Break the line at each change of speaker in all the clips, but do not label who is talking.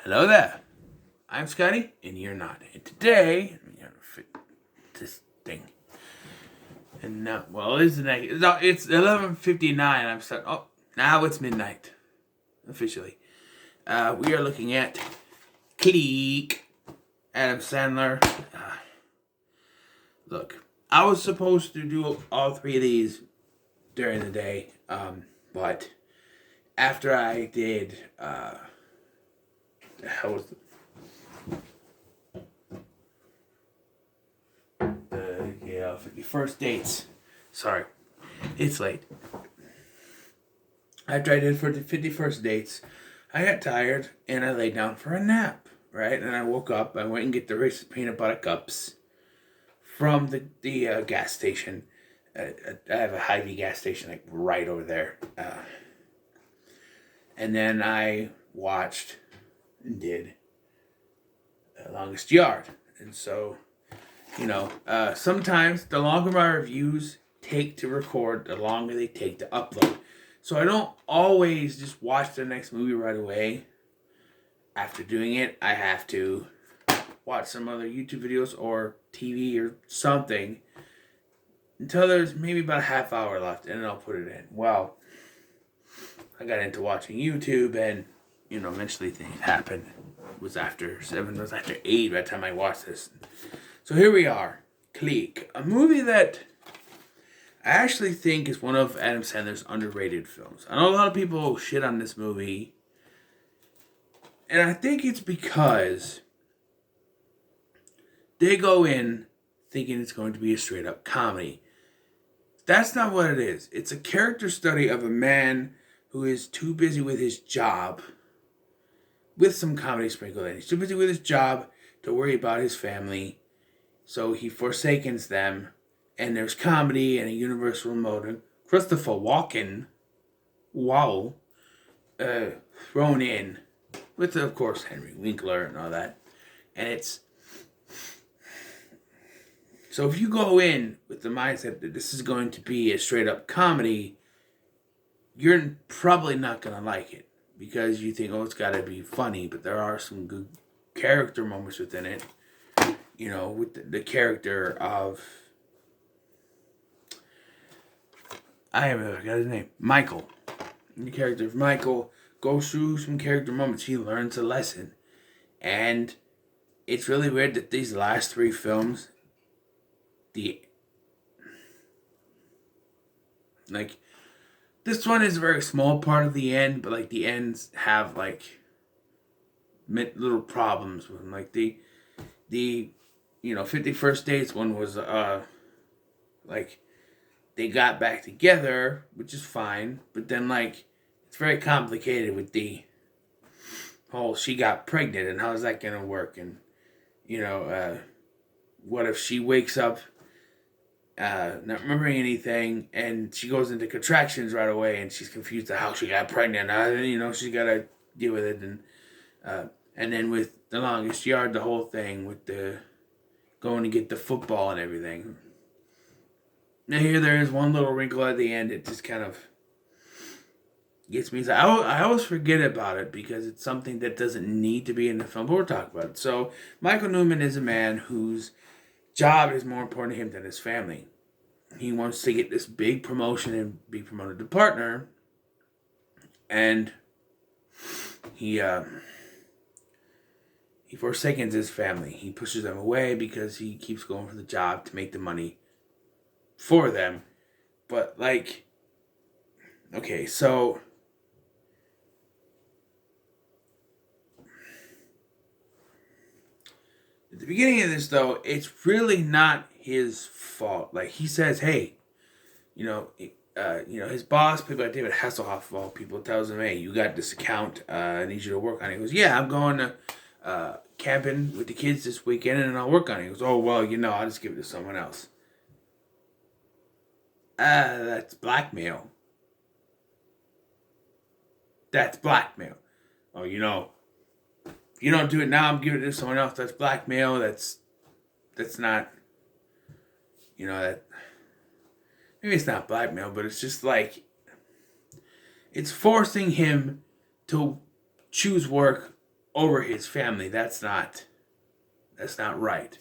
Hello there. I'm Scotty, and you're not. And today, let me fit this thing. And now, well, it's the next. It's 11:59. I'm starting. Oh, now it's midnight, officially. We are looking at Click. Adam Sandler. Look, I was supposed to do all three of these during the day, but after I did, the hell was the 51st dates. Sorry, it's late. After I did for the 51st dates, I got tired and I laid down for a nap, right? And I woke up, I went and get the Reese's peanut butter cups from the gas station. I have a Hy-Vee gas station like right over there. And then I watched and did Longest Yard. And so, sometimes the longer my reviews take to record, the longer they take to upload. So I don't always just watch the next movie right away. After doing it, I have to watch some other YouTube videos or TV or something until there's maybe about a half hour left, and then I'll put it in. Well, I got into watching YouTube, and eventually things happened. It was after 7, it was after 8 by the time I watched this. So here we are, Click, a movie that I actually think is one of Adam Sandler's underrated films. I know a lot of people shit on this movie, and I think it's because they go in thinking it's going to be a straight up comedy. That's not what it is. It's a character study of a man who is too busy with his job, with some comedy sprinkled in. He's too busy with his job to worry about his family, so he forsakens them, and there's comedy and a universal motive. Christopher Walken, wow, thrown in, with, of course, Henry Winkler and all that. And it's... So if you go in with the mindset that this is going to be a straight-up comedy, you're probably not going to like it. Because you think, it's got to be funny. But there are some good character moments within it. With the character of... I forgot his name. Michael. The character of Michael goes through some character moments. He learns a lesson. And it's really weird that these last 3 films... this one is a very small part of the end, but the ends have little problems with them. The 51st Dates one was they got back together, which is fine, but then it's very complicated with the whole she got pregnant and how's that gonna work, and what if she wakes up not remembering anything, and she goes into contractions right away, and she's confused at how she got pregnant. She got to deal with it, and then with The Longest Yard, the whole thing with the going to get the football and everything. Now here there is one little wrinkle at the end. It just kind of gets me. I always forget about it because it's something that doesn't need to be in the film, but we're talking about it. So Michael Newman is a man whose job is more important to him than his family. He wants to get this big promotion and be promoted to partner, and he forsakens his family. He pushes them away because he keeps going for the job to make the money for them. But okay, so at the beginning of this, though, it's really not his fault. He says, hey, his boss, played by David Hasselhoff of all people, tells him, hey, you got this account, I need you to work on it. He goes, yeah, I'm going to camping with the kids this weekend, and I'll work on it. He goes, oh, well, I'll just give it to someone else. That's blackmail. That's blackmail. Oh, if you don't do it now, I'm giving it to someone else. That's blackmail. That's not, that, maybe it's not blackmail, but it's just it's forcing him to choose work over his family. That's not right.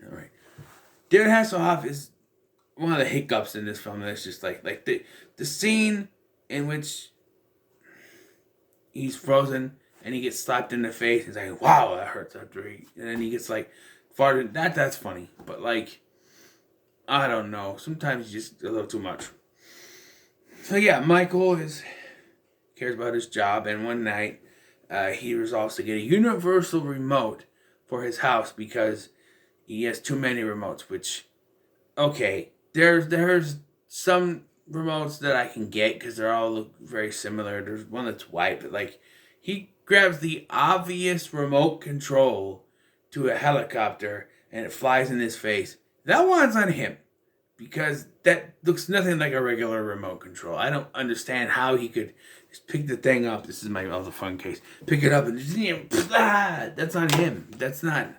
All right. David Hasselhoff is one of the hiccups in this film. That's just like the scene in which he's frozen and he gets slapped in the face. He's like, "Wow, that hurts." And then he gets like farted. That's funny, but like, I don't know. Sometimes just a little too much. So yeah, Michael cares about his job, and one night he resolves to get a universal remote for his house because he has too many remotes. Which, okay, there's some remotes that I can get because they all look very similar. There's one that's white, but like he grabs the obvious remote control to a helicopter and it flies in his face. That one's on him because that looks nothing like a regular remote control. I don't understand how he could just pick the thing up. This is my other fun case. Pick it up and just, that's on him. That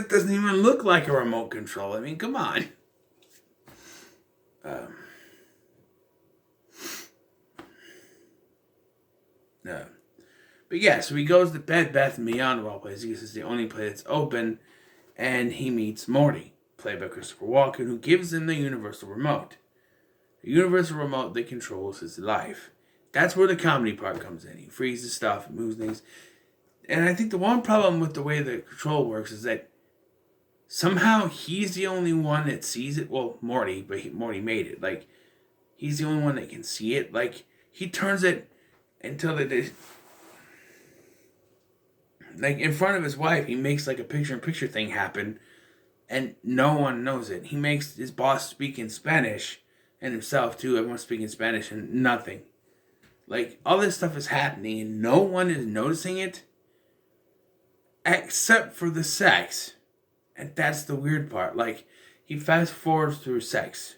doesn't even look like a remote control. I mean, come on. But yeah, so he goes to Bed Bath & Beyond of all places because it's the only place that's open, and he meets Morty, played by Christopher Walken, who gives him the universal remote. The universal remote that controls his life. That's where the comedy part comes in. He freezes stuff, moves things. And I think the one problem with the way the control works is that somehow he's the only one that sees it. Well, Morty, but Morty made it. Like, he's the only one that can see it. Like, he turns it until it like in front of his wife, he makes like a picture-in-picture thing happen, and no one knows it. He makes his boss speak in Spanish, and himself too. Everyone's speaking Spanish, and nothing. Like, all this stuff is happening, and no one is noticing it, except for the sex. And that's the weird part. Like, he fast forwards through sex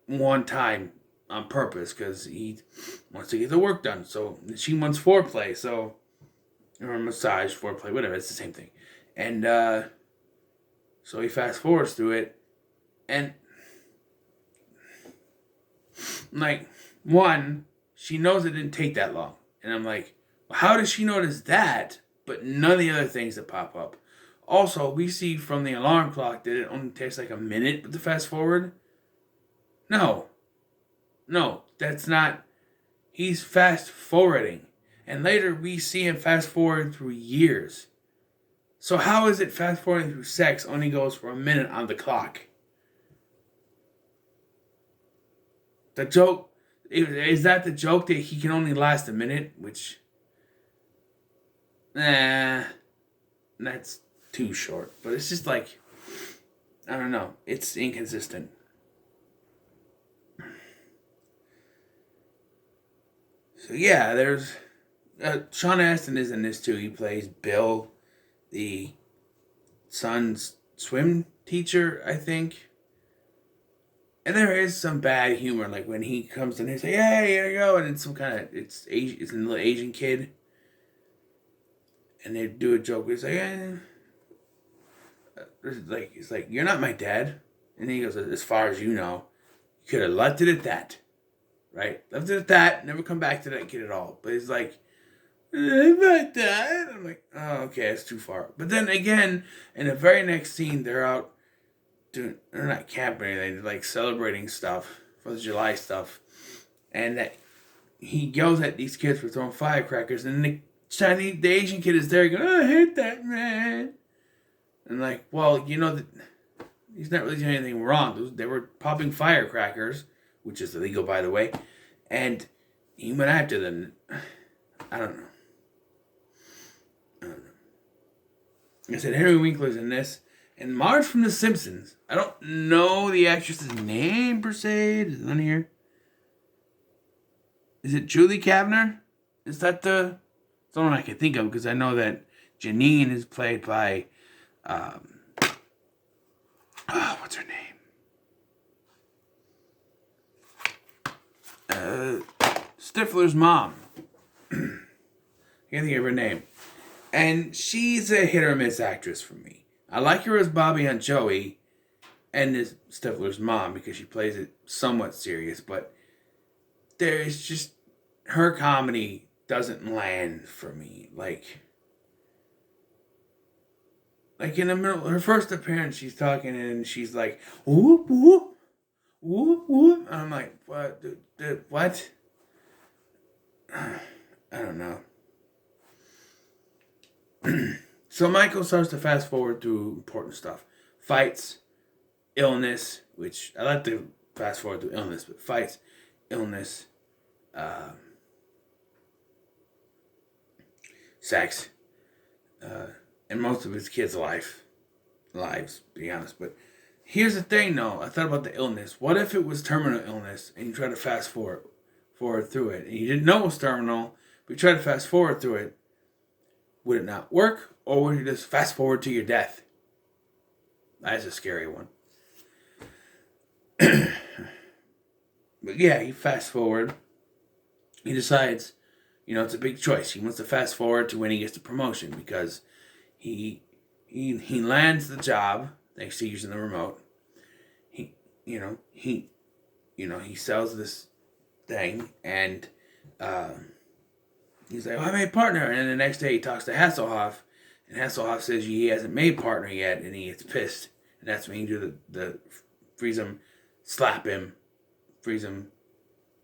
one time on purpose because he wants to get the work done. So she wants foreplay, or massage, foreplay, whatever. It's the same thing. And so he fast forwards through it, and like, one, she knows it didn't take that long, and I'm like, well, how does she notice that, but none of the other things that pop up? Also, we see from the alarm clock that it only takes like a minute with the fast forward. No, that's not. He's fast forwarding. And later we see him fast forward through years. So how is it fast forwarding through sex only goes for a minute on the clock? The joke, is that the joke that he can only last a minute? Which, that's too short. But it's just like, I don't know. It's inconsistent. So yeah, there's Sean Astin is in this too. He plays Bill, the son's swim teacher, I think. And there is some bad humor, like when he comes in and say, "Hey, here you go," and it's some kind of it's a little Asian kid, and they do a joke. It's like, it's like, "You're not my dad," and he goes, "As far as you know, you could have left it at that." Right? Left it at that, never come back to that kid at all. But he's like, "My dad." I'm like, oh, okay, it's too far. But then again, in the very next scene, they're not camping or anything, they're like celebrating stuff, 4th of July stuff. And that he yells at these kids for throwing firecrackers, and the Asian kid is there going, "Oh, I hate that, man." And like, well, that he's not really doing anything wrong. They were popping firecrackers, which is illegal, by the way, and he went after them. I don't know. Like I said, Henry Winkler's in this, and Marge from The Simpsons. I don't know the actress's name, per se. Is it on here? Is it Julie Kavner? Is that the one I can think of? Because I know that Janine is played by, what's her name? Stifler's mom. I can't think of her name. And she's a hit or miss actress for me. I like her as Bobby on Joey and as Stifler's mom because she plays it somewhat serious, but there's just her comedy doesn't land for me. Like in the middle, her first appearance, she's talking and she's like, whoop whoop whoop whoop. And I'm like, what? What? I don't know. So Michael starts to fast forward through important stuff, fights, illness, which I like to fast forward through illness, but fights, illness, uh, sex, uh, and most of his kids' lives, to be honest. But here's the thing, though. I thought about the illness. What if it was terminal illness and you try to fast forward through it, and you didn't know it was terminal, but you try to fast forward through it? Would it not work, or would you just fast forward to your death? That's a scary one. But yeah, he fast forward. He decides, it's a big choice. He wants to fast forward to when he gets the promotion because he lands the job thanks to using the remote. He sells this thing and he's like, I made partner. And then the next day he talks to Hasselhoff and Hasselhoff says he hasn't made partner yet and he gets pissed. And that's when you do the freeze him, slap him, freeze him,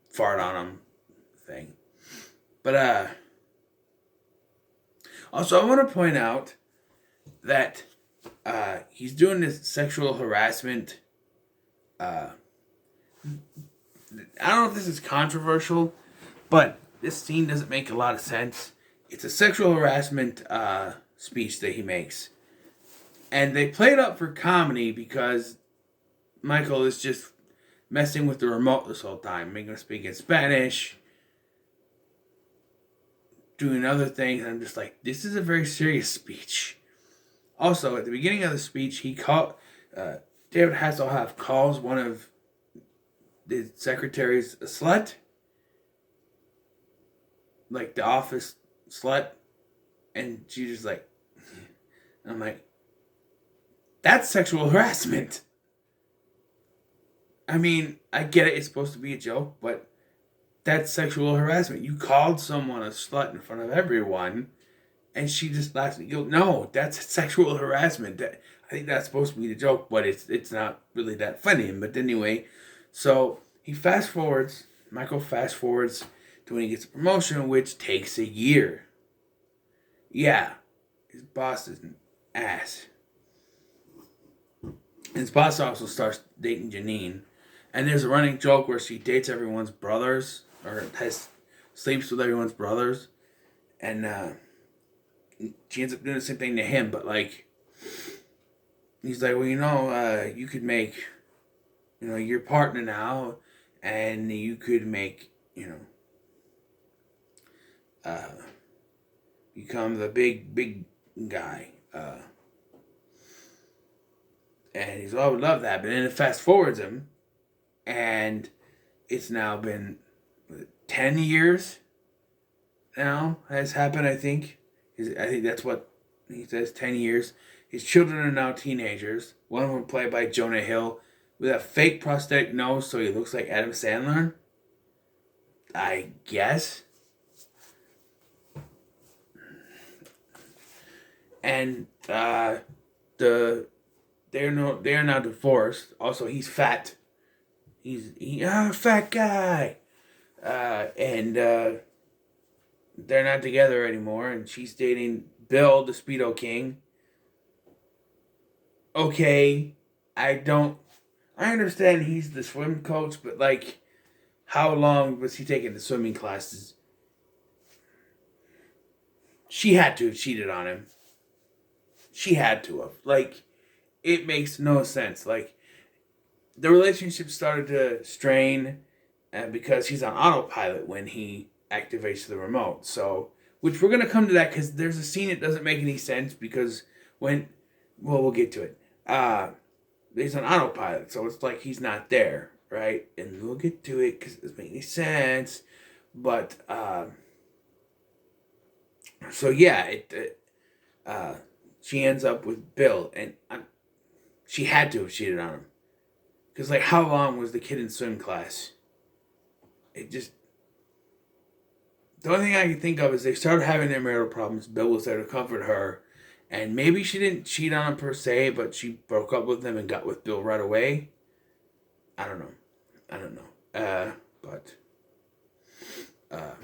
fart on him thing. But also I want to point out that he's doing this sexual harassment. I don't know if this is controversial, but this scene doesn't make a lot of sense. It's a sexual harassment speech that he makes. And they play it up for comedy because Michael is just messing with the remote this whole time, making him speak in Spanish, doing other things. And I'm just like, this is a very serious speech. Also, at the beginning of the speech, David Hasselhoff calls one of the secretaries a slut. Like the office slut. And she's just like, I'm like, that's sexual harassment. I mean, I get it, it's supposed to be a joke, but that's sexual harassment. You called someone a slut in front of everyone, and she just laughs and goes, no, that's sexual harassment. I think that's supposed to be the joke, but it's not really that funny. But anyway, so Michael fast forwards to when he gets a promotion, which takes a year. Yeah, his boss is an ass. His boss also starts dating Janine. And there's a running joke where she dates everyone's brothers, or sleeps with everyone's brothers. And she ends up doing the same thing to him, but like, he's like, well, you could make, your partner now, and you could make, become the big guy. And he's, I would love that. But then it fast forwards him. And it's now been 10 years now has happened, I think. I think that's what he says, 10 years. His children are now teenagers. One of them played by Jonah Hill with a fake prosthetic nose so he looks like Adam Sandler. I guess. And they're now divorced. Also, he's fat. He's a fat guy. And they're not together anymore. And she's dating Bill, the Speedo King. Okay, I understand he's the swim coach, but like, how long was he taking the swimming classes? She had to have cheated on him. She had to have. Like, it makes no sense. Like, the relationship started to strain because he's on autopilot when he activates the remote. So, which we're going to come to that because there's a scene that doesn't make any sense because we'll get to it. He's on autopilot, so it's like he's not there, right? And we'll get to it because it doesn't make any sense. But, so yeah, she ends up with Bill, and she had to have cheated on him. Because, like, how long was the kid in swim class? It just, the only thing I can think of is they started having their marital problems. Bill was there to comfort her, and maybe she didn't cheat on him per se, but she broke up with him and got with Bill right away. I don't know. I don't know. But uh,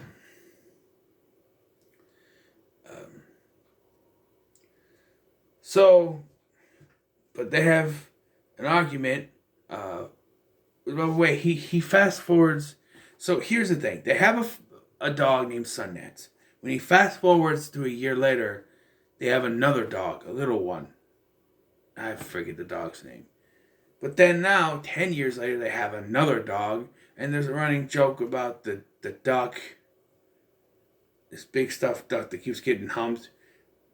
um, so, but they have an argument. By the way, he fast forwards. So here's the thing: they have a dog named Sundance. When he fast forwards to a year later, they have another dog, a little one. I forget the dog's name. But then now, 10 years later, they have another dog, and there's a running joke about the duck, this big stuffed duck that keeps getting humped.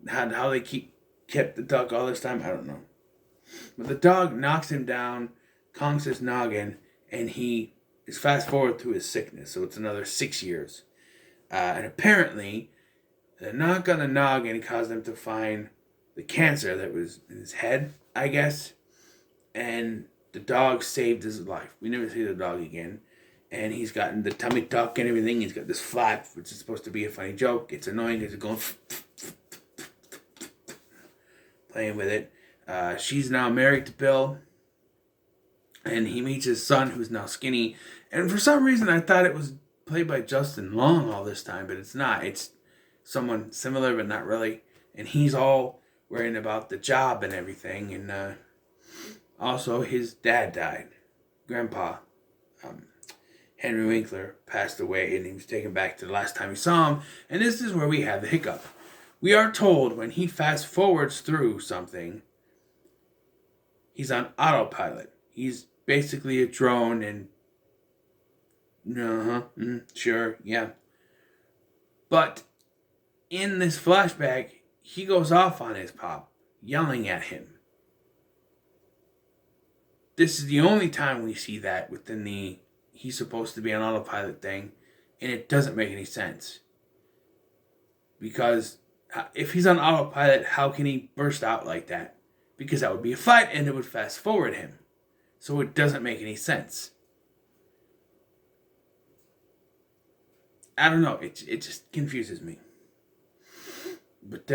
How they kept the duck all this time, I don't know. But the dog knocks him down, conks his noggin, and he is fast forward to his sickness. So it's another 6 years. And apparently, the knock on the noggin caused them to find the cancer that was in his head, I guess. And the dog saved his life. We never see the dog again. And he's gotten the tummy tuck and everything. He's got this flap, which is supposed to be a funny joke. It's annoying because it's going playing with it. She's now married to Bill. And he meets his son, who's now skinny. And for some reason, I thought it was played by Justin Long all this time, but it's not. It's someone similar, but not really. And he's all worrying about the job and everything. And also, his dad died. Grandpa, Henry Winkler, passed away, and he was taken back to the last time he saw him. And this is where we have the hiccup. We are told when he fast forwards through something, he's on autopilot. He's basically a drone, and sure, yeah. But in this flashback, he goes off on his pop, yelling at him. This is the only time we see that within the he's supposed to be on autopilot thing, and it doesn't make any sense. Because if he's on autopilot, how can he burst out like that? Because that would be a fight, and it would fast forward him. So it doesn't make any sense. I don't know. It just confuses me. But,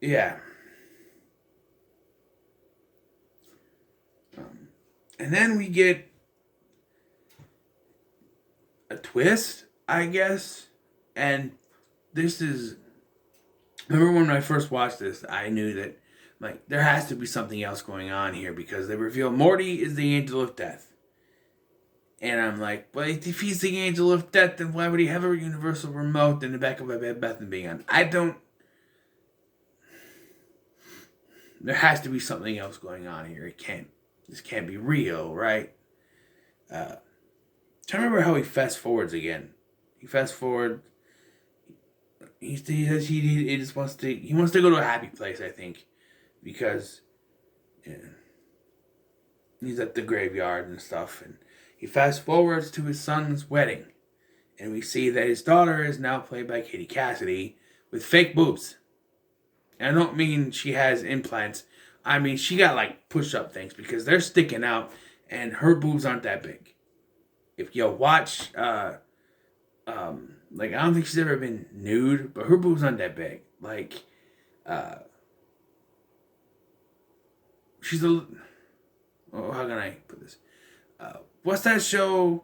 yeah. And then we get a twist, I guess. And this is... Remember when I first watched this, I knew that there has to be something else going on here because they reveal Morty is the angel of death. And I'm like, well, if he's the angel of death, then why would he have a universal remote in the back of a Bed Bath & Beyond? There has to be something else going on here. This can't be real, right? Trying to remember how he fast forwards again. He fast forward. He just wants to go to a happy place, I think. Because he's at the graveyard and stuff, and he fast forwards to his son's wedding, and we see that his daughter is now played by Katie Cassidy with fake boobs. And I don't mean she has implants. I mean she got push-up things because they're sticking out, and her boobs aren't that big. If you watch, I don't think she's ever been nude, but her boobs aren't that big. She's how can I put this? What's that show?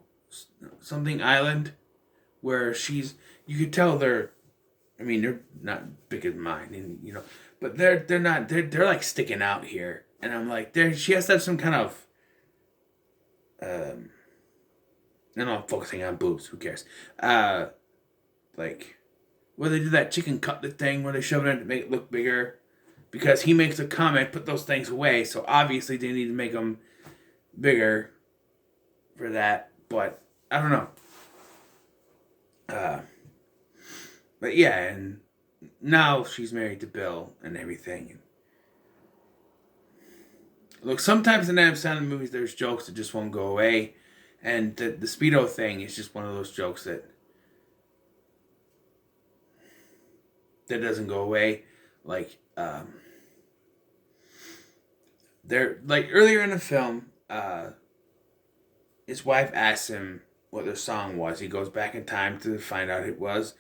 Something Island, where you could tell they're not big as mine, and but they're not, they're sticking out here, and I'm like, she has to have some kind of, and I'm focusing on boobs. Who cares? Where they do that chicken cutlet thing where they shove it in to make it look bigger. Because he makes a comment, put those things away. So obviously they need to make them bigger for that. But I don't know. But yeah, and now she's married to Bill and everything. Look, sometimes in Adam Sandler movies there's jokes that just won't go away. And the Speedo thing is just one of those jokes that doesn't go away. Earlier in the film, his wife asks him, what their song was. He goes back in time to find out it was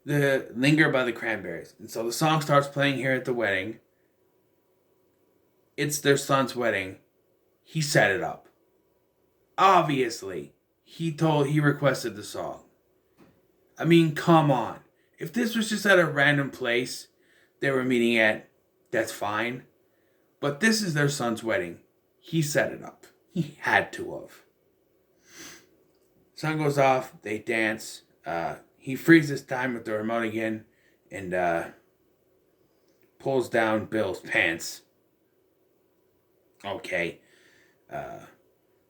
the Linger by the Cranberries. And so the song starts playing here at the wedding. It's their son's wedding. He set it up. Obviously, he requested the song. I mean, come on. If this was just at a random place they were meeting at, that's fine. But this is their son's wedding. He set it up. He had to have. Sun goes off. They dance. He freezes time with the remote again and pulls down Bill's pants. Okay.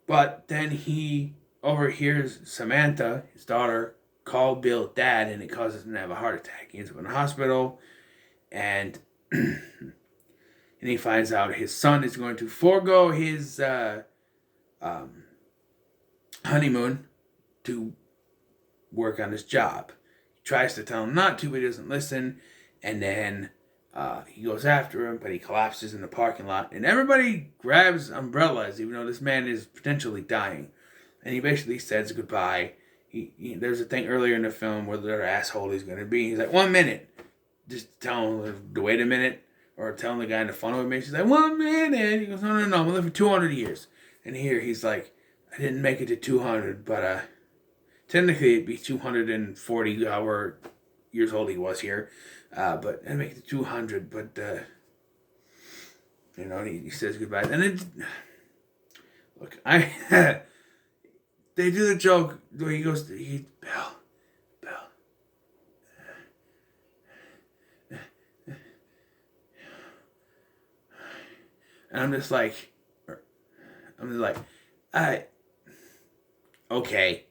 But then he overhears Samantha, his daughter, call Bill dad, and it causes him to have a heart attack. He ends up in the hospital, and and he finds out his son is going to forego his honeymoon to work on his job. He tries to tell him not to, but he doesn't listen, and then he goes after him, but he collapses in the parking lot, and everybody grabs umbrellas, even though this man is potentially dying, and he basically says goodbye. There's a thing earlier in the film where their asshole he's going to be. He's like, 1 minute. Just tell him to wait a minute. Or telling the guy in the phone with me. She's like, 1 minute. He goes, no, I'm going to live for 200 years. And here he's like, I didn't make it to 200, but technically it'd be 240 hour years old he was here. But I make it to 200, but, he says goodbye. And look, they do the joke where he goes, Bill. And I'm just like, okay.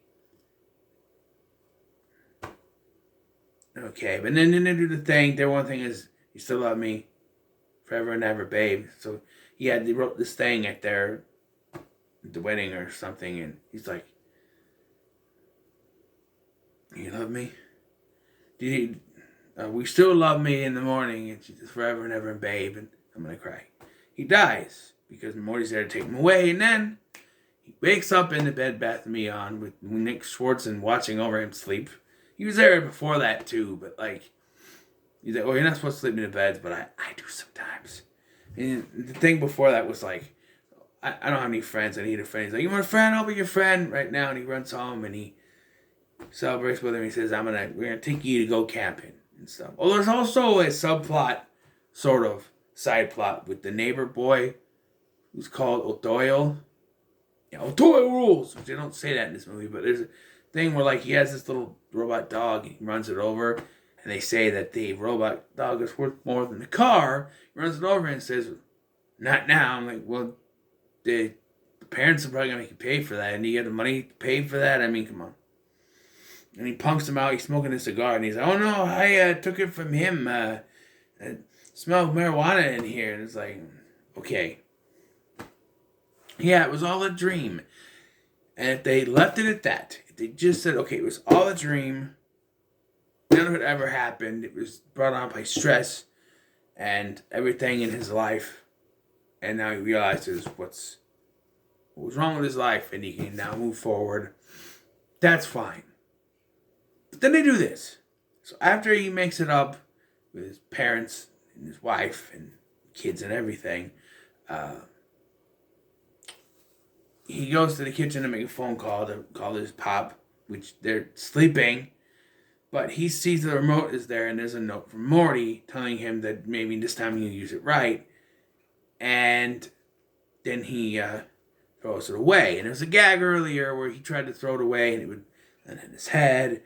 Okay, but then they do the thing. Their one thing is, you still love me forever and ever, babe. So, yeah, they wrote this thing at the wedding or something, and he's like, you love me? We still love me in the morning, and she's forever and ever, babe, and I'm gonna cry. He dies because Morty's there to take him away, and then he wakes up in the Bed Bath & Beyond with Nick Swartzen watching over him sleep. He was there before that too, but he's like, oh, you're not supposed to sleep in the beds, but I do sometimes. And the thing before that was like, I don't have any friends, I need a friend. He's like, you want a friend? I'll be your friend right now. And he runs home and he celebrates with him. He says, we're gonna take you to go camping and stuff. Well, there's also a subplot, sort of side plot with the neighbor boy who's called O'Doyle. Yeah, O'Doyle rules, which they don't say that in this movie, but there's a thing where he has this little robot dog and he runs it over, and they say that the robot dog is worth more than the car. He runs it over and says, not now. I'm like, well, the parents are probably gonna make you pay for that, and you get the money to pay for that. I mean, come on. And he punks him out. He's smoking a cigar, and he's like, oh no, I took it from him. Smell marijuana in here. And it's like, okay. Yeah, it was all a dream. And if they left it at that, if they just said, okay, it was all a dream, none of it ever happened, it was brought on by stress and everything in his life, and now he realizes what was wrong with his life, and he can now move forward, that's fine. But then they do this. So after he makes it up with his parents and his wife and kids and everything, he goes to the kitchen to make a phone call to call his pop, which they're sleeping, but he sees the remote is there and there's a note from Morty telling him that maybe this time he'll use it right, and then he throws it away. And there was a gag earlier where he tried to throw it away and it would land in his head,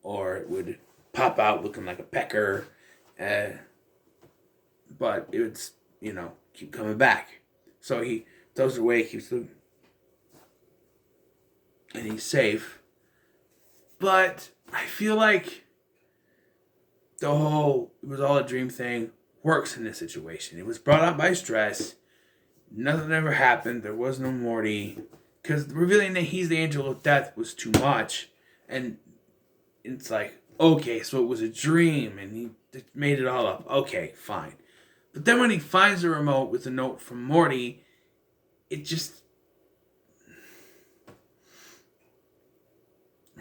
or it would pop out looking like a pecker, but it would, keep coming back. So he throws it away, keeps looking, and he's safe. But I feel like the whole it was all a dream thing works in this situation. It was brought up by stress. Nothing ever happened. There was no Morty. Because revealing that he's the angel of death was too much. And it's like, okay, so it was a dream and he made it all up. Okay, fine. But then when he finds the remote with a note from Morty, it just...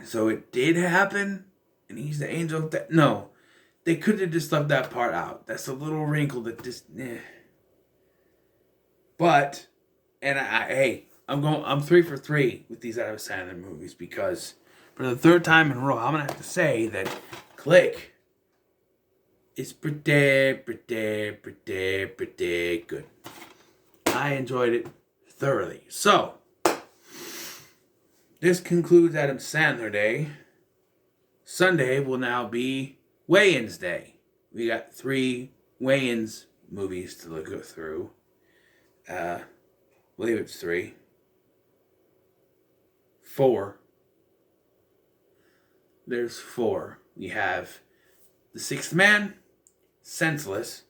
So it did happen, and he's the angel of death. No, they could have just left that part out. That's a little wrinkle that just. But, and hey, I'm 3 for 3 with these Adam Sandler movies because for the third time in a row, I'm gonna have to say that Click is pretty good. I enjoyed it thoroughly. So, this concludes Adam Sandler Day. Sunday will now be Wayans Day. We got 3 Wayans movies to look through. I believe it's 3. 4. There's 4. We have The Sixth Man, Senseless,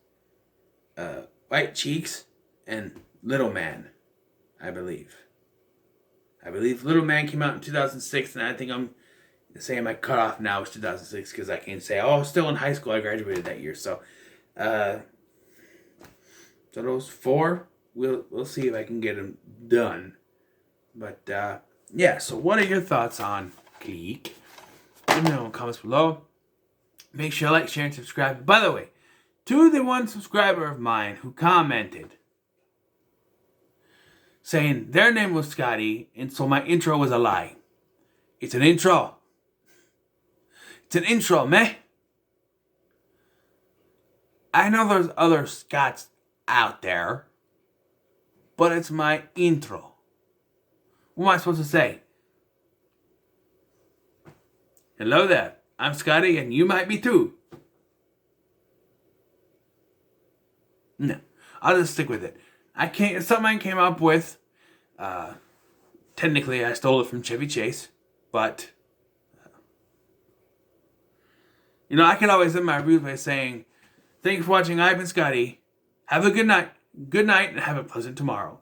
White Cheeks, and Little Man, I believe. I believe Little Man came out in 2006, and I think I'm saying my cutoff now is 2006 because I can say, oh, I was still in high school. I graduated that year. So those 4, we'll see if I can get them done. But yeah, so what are your thoughts on Click? Let me know in the comments below. Make sure you like, share, and subscribe. By the way, to the one subscriber of mine who commented saying their name was Scotty, and so my intro was a lie. It's an intro. It's an intro, meh? I know there's other Scots out there, but it's my intro. What am I supposed to say? Hello there, I'm Scotty, and you might be too. No, I'll just stick with it. It's something I came up with. Technically, I stole it from Chevy Chase, but I can always end my review by saying, "Thanks for watching. I've been Scotty. Have a good night. Good night, and have a pleasant tomorrow."